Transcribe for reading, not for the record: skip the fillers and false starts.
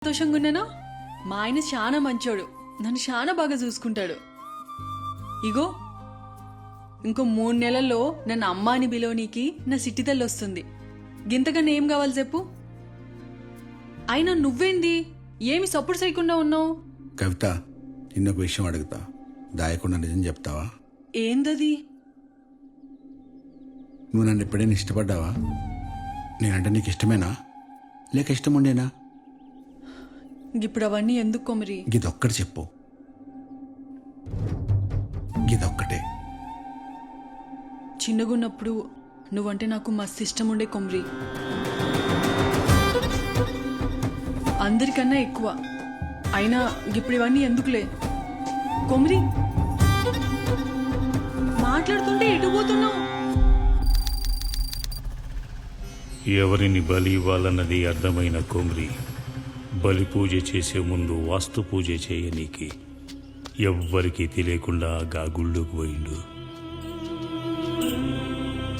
సంతోషంగా ఉన్నానా? మా ఆయన చాలా మంచోడు, నన్ను చాలా బాగా చూసుకుంటాడు. ఇగో ఇంకో 3 నెలల్లో నన్ను అమ్మ అని బిలోనీకి నా సిట్టి తల్లి వస్తుంది. గింతకన్నా ఏం కావాలి చెప్పు? అయినా నువ్వేంది ఏమి సపోర్ట్ చేయకుండా ఉన్నావు? కవిత, నిన్నొక విషయం అడుగుతా, దాయకుండా నిజం చెప్తావా? ఏందది? నువ్వు నన్ను ఎప్పుడైనా ఇష్టపడ్డావా? నేనంటే నీకు ఇష్టమేనా లేక ఇష్టం ఉండేనా? ఇప్పుడు అవన్నీ ఎందుకు కొమరి? గిదొక్కటి చెప్పు, గిదొక్కటే. చిన్నగున్నప్పుడు నువ్వంటే నాకు మస్తు ఇష్టం ఉండే కొమరి, అందరికన్నా ఎక్కువ. అయినా ఇప్పుడు ఇవన్నీ ఎందుకులే కొమరి. మాట్లాడుతుంటే ఎటు పోతున్నావు? ఎవరిని బలి ఇవ్వాలన్నది అర్థమైన కొమ్రి బలి పూజ చేసే ముందు వాస్తు పూజ చేయనీకి ఎవ్వరికీ తెలియకుండా గా గుళ్ళోకి పోయిండు.